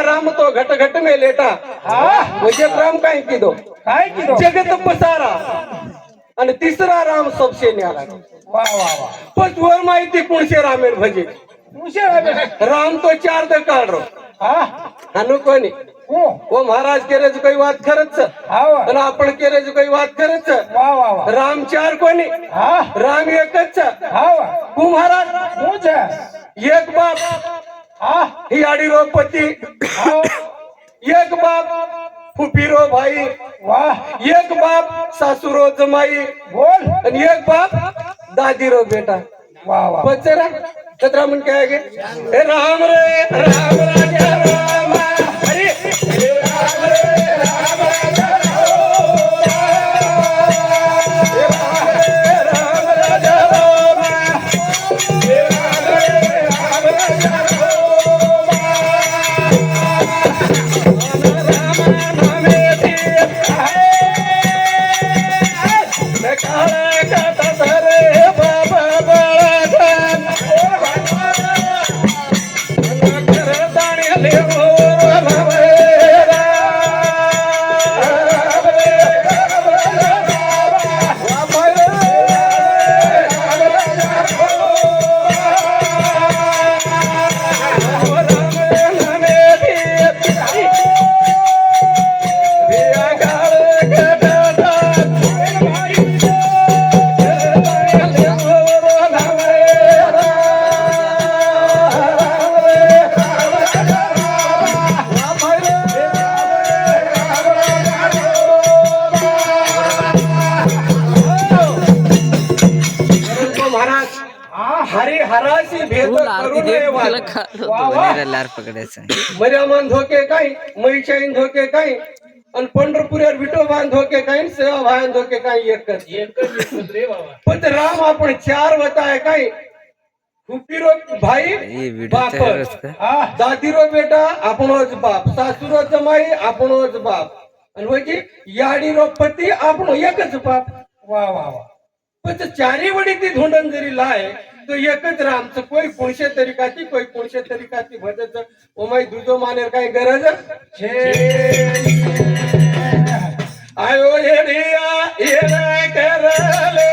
राम तो घट घट में लेटा म्हणजे राम काय कीधो जगत पसारा आणि तिसरा राम सबसे न्यारा पण वर माहिती कोणशे रामेर भजे राम तो चार द काढ रो हानु कोणी वो महाराज केरे जो काही बात खरच आणि आपण केरे जो काही बात खरच राम चार कोणी राम एकच तू महाराज एक बाप ही आडी रो पती एक बाप फुफीरो भाई एक बाप सासूरो जमाई बोल आणि एक बाप दादीरो बेटा बच्चरा कतरा मन काय गे हे राम रे राम राजा राम अरे राम रे राम राजा राम राजा राम राम रे राम राजा मर्यामान धोके काही महिषाईन धोके काही आणि पंढरपुरात विठोबान धोके काही सेवा भान धोके काही एकच रे बाबा पण राम आपण चार बताय काही फुफीरो भाई बाप दादीरो बेटा आपणोच बाप सासूरो जमाई आपणोच बाप आणि म्हणजे याडीरो पती आपण एकच बाप वा वा वा पण चारी वडी ती धुंडन जरी लाय तो एकच रामचं कोई पुणशे तरीकाची कोई पुणशे तरीकाची भजत ओमाई दुजो मानेर काही गरज आयो येडिया येणे करले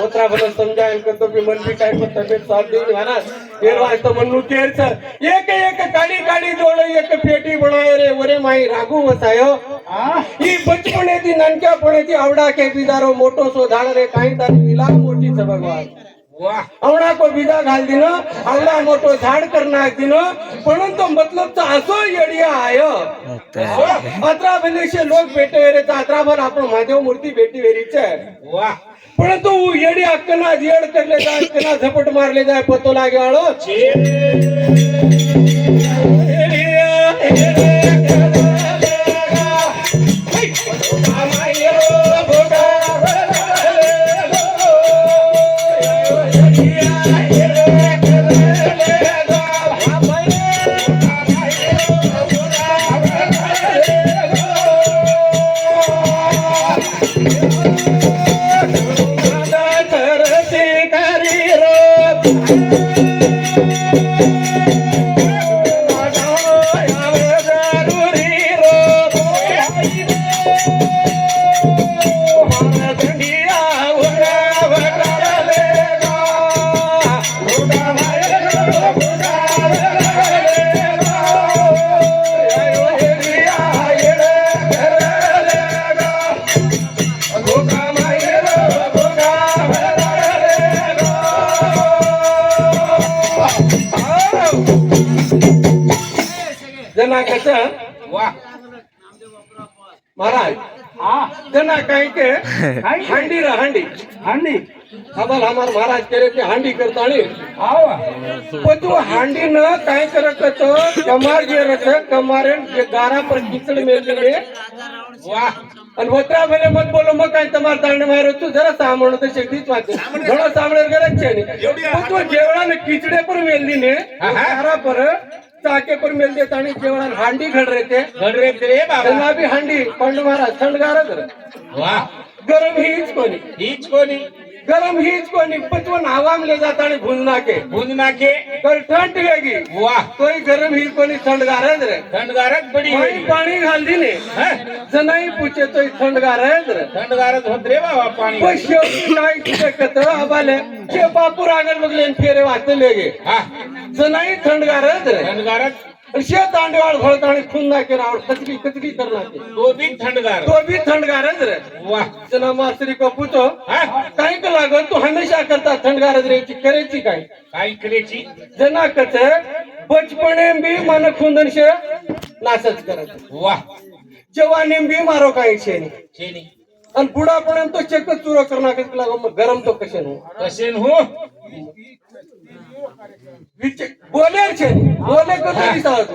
होत्रा भलो समजायन करतो की मन भी काय पण तब्येत साथ देऊन है ना फिर वाजतो मन्नू केर सर एक एक काडी काडी जोड़ एक पेटी बनाए रे वरे माई रागू वसायो ही बचपने ती नानक्यापणे ती आवडा के बिदारो मोटो सो धाड रे काही तारी विला मोठी च भगवान आवडा को बिदा घाल दिन आवडा मोटो झाड करना दिन पण तो मतलब तो असो येडिया आयो अत्रा भलेशे लोक भेटे रे अत्रा भर आपण महादेव मूर्ती भेटी वेरीच वाह परंतु येडी अक्कना येड करले जाय अक्कना झपट मारले जाय पतो लागे आळो जना कसं वाह महाराज जना कहीं के हांडी रहा हांडी हांडी हमार हमार महाराज करे थे हांडी करता नहीं वो तो हांडी न कहीं करत तो कमार जे रखे कमारे जे गारा पर किचड़ में ले वाह आणि वत्रा भले मत बोलो मग काय तमार तांडे मारो तू जरा सामण तो शेतीच वाचे घणो सामणे गरज छे नहीं तो जेवड़ा ने किचड़े पर मेलदी ने गारा पर चाके पर मेल देता आणि जेवणा हांडी घड रे रे बाबा भी हांडी पंड महाराज थंडगारच रे वाह गरम हीच कोणी गरम हीच कोणी पचव नावाम ले जाता आणि भूंज नाके तर ठंड गेगी वाह तोय गरम ही कोणी थंडगारच रे थंडगारच बडी पाणी घाल दिने जनाई पूछे तो थंडगारच रे थंडगारच होत रे बाबा पाणी पण शेवटी काय तुझे कत आबाले के बापूर आगल बगले फेरे वाचले लेगे जनाई थंडगारच रे थंडगारच शेत तांडवाळ घोळत आणि खून नाके रावळ कचकी करना के तो भी थंडगारच रे वाह जना मास्टरी को पूछो काय का लागल तू हमेशा करता थंडगारच रेची करेची काय करेची जना कच बचपने भी मन खुंदन शे नासच करत वाह जवानी भी मारो काही छेनी आणि बुढापणे तो चेक चुरो करना के लागो मग गरम तो कशेन हो बोले को तरी साहत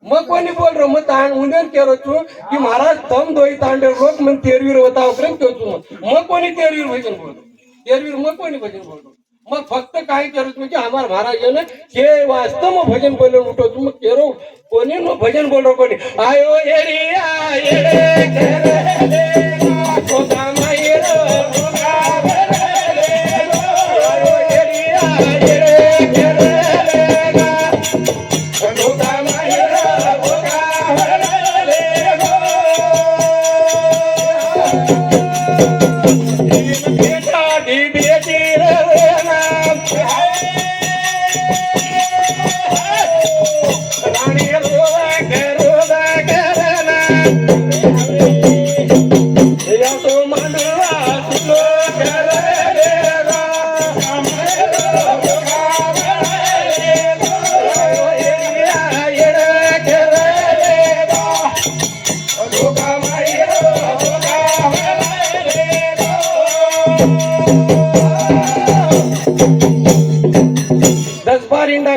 मग कोणी बोल रो मग ताण उंदेन केरो तू की महाराज तम दोई तांडे रोक मग तेरवीर होता उकरम तो तू मग कोणी तेरवीर भजन बोलतो तेरवीर मग कोणी भजन बोलतो मग फक्त काय करत म्हणजे आम्हाला महाराजांना हे वास्तव मग भजन बोलून उठो तू मग केरो कोणी मग भजन बोल रो कोणी आयो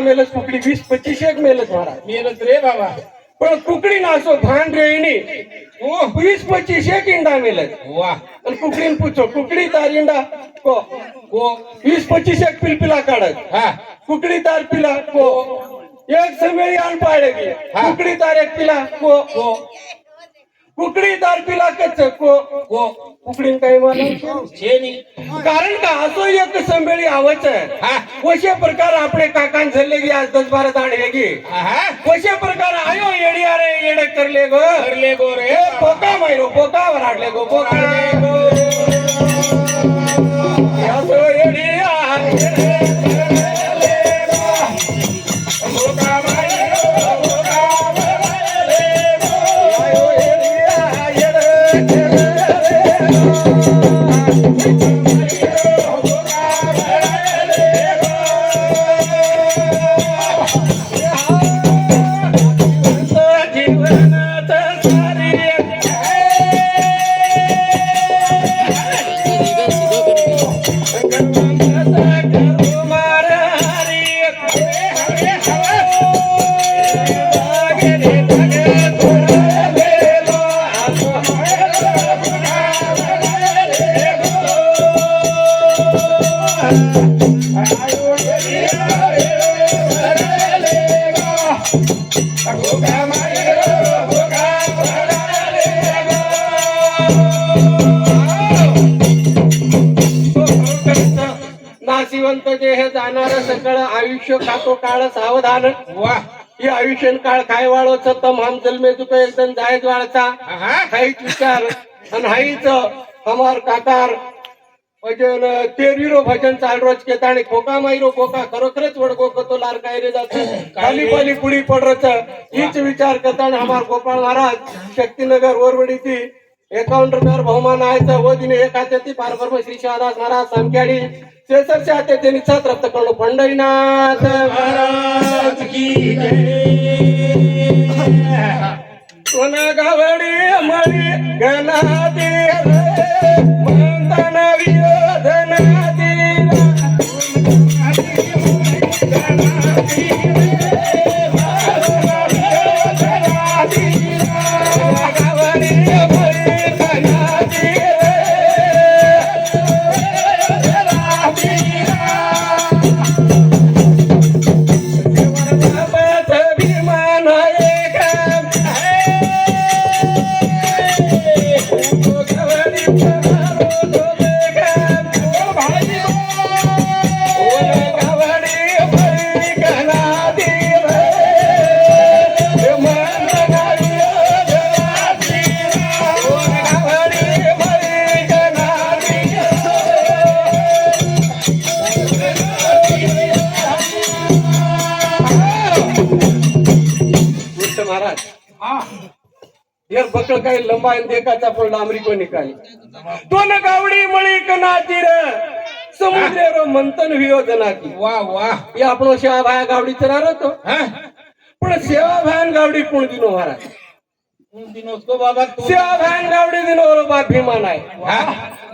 मेलच कुकडी 20-25 एक मेलच महाराज मेलच रे बाबा पण कुकडी नासो भान रेणी 20-25 एक इंडा मेलच वाह आणि कुकडीन पूछो कुकडी तार इंडा को 20-25 एक पिलपिला काढत कुकडी तार पिला को एक समय आन पाडेगी कुकडी तार एक पिला को कुकडी तार पिला कच को कुकडीन काही मानव छेनी कारण का असो एक संभेळी आवच आहे कशे प्रकार आपले काकान झल्ले गी आज 10-12 दाण हेगी कशे प्रकार आयो येडी अरे येडे करले गो रे पोका मायरो पोका वराडले गो पोका असो येडी नाशिवंत जे हे जाणार सकळ आयुष्य खातो काळ सावधान वाह हे आयुष्य काळ काय वाळोच तम हम जन्मे तुका एकदम जायज वाळचा हाईच विचार आणि हाईच हमार काकार भजन तेरवीरो भजन चाल रोज केता आणि खोका मायरो खोका खरोखरच वडगो कतो लार काय रे जात खाली पाली पुढी पडरच हीच विचार करता आणि हमार गोपाळ महाराज शक्तीनगर वरवडी ती एकावन्न रुपयावर बहुमान आहे व दिने एक हाती पारब्रह्म श्री शहादास महाराज सामख्याडी शेषरच्या हाती त्यांनी छत रक्त करणू पंढरीनाथ महाराज की जय. सोना गावडी मळी गणादी म्हणताना वियोधनादी महाराज यार बकळ काही लंबा आणि देखाचा पण लांबरी को निकाली तो न गावडी मळी कनातीर समुद्रे रो मंथन वियोजना की वा वा. ये आपण सेवा भाया गावडी चरार होतो हा? पण सेवा भायन गावडी कोण दिनो महाराज उन दिनों को बाबा तू सेवा भायन गावडी दिनो रो बाप भीमा नायक हा?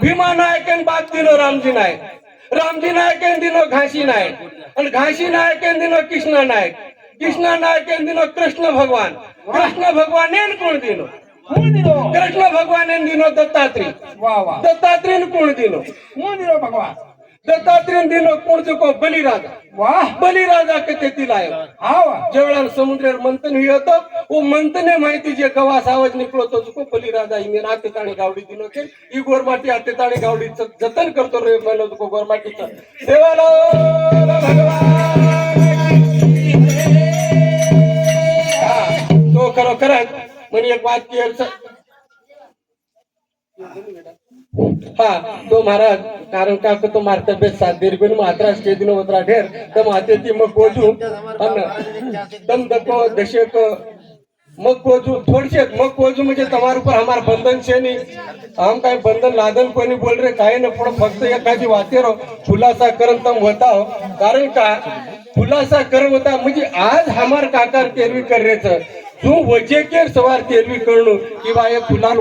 भीमा नायक बाप दिनो रामजी नायक रामजी नायक दिनो घासी नायक आणि घासी नायक दिनो कृष्ण नायक कृष्ण नायक दिनो कृष्ण भगवान कृष्ण भगवान कोण दिनो कोण दिनो कृष्ण भगवान दिनो दत्तात्री वा वा. दत्तात्रेय कोण दिनो कोण दिनो भगवान दत्तात्रेय दिनो कोण को बलिराजा वाह. बलिराजा के तेथील आयो हा वा. जेवढा समुद्र मंथन हुई होतो वो मंथने माहिती जे गवास आवाज निकलो तो उसको बलिराजा इमे आते ताणी गावडी दिनो के ई गोरमाटी आते ताणी गावडी जतन करतो रे म्हणलो तो गोरमाटीचं देवाला भगवान तो खरोखरच म्हणे एक बात की हा तो महाराज कारण का तो मारता बेस 7 दीर्घ मात्रा स्टेज दिन उतरा ढेर तम आते ती मग कोजू अन्न तम दको दशक मग कोजू थोड़से मग कोजू म्हणजे तुम्हारे ऊपर हमार बंधन छे नहीं हम काय बंधन लादन कोणी बोल रे काय न पण फक्त एखादी वाते रो खुलासा करन तम होता हो कारण का खुलासा कर होता म्हणजे आज हमार काकार तेरवी कर रे तू वजे के सवार तेरवी करणू किंवा एक फुलान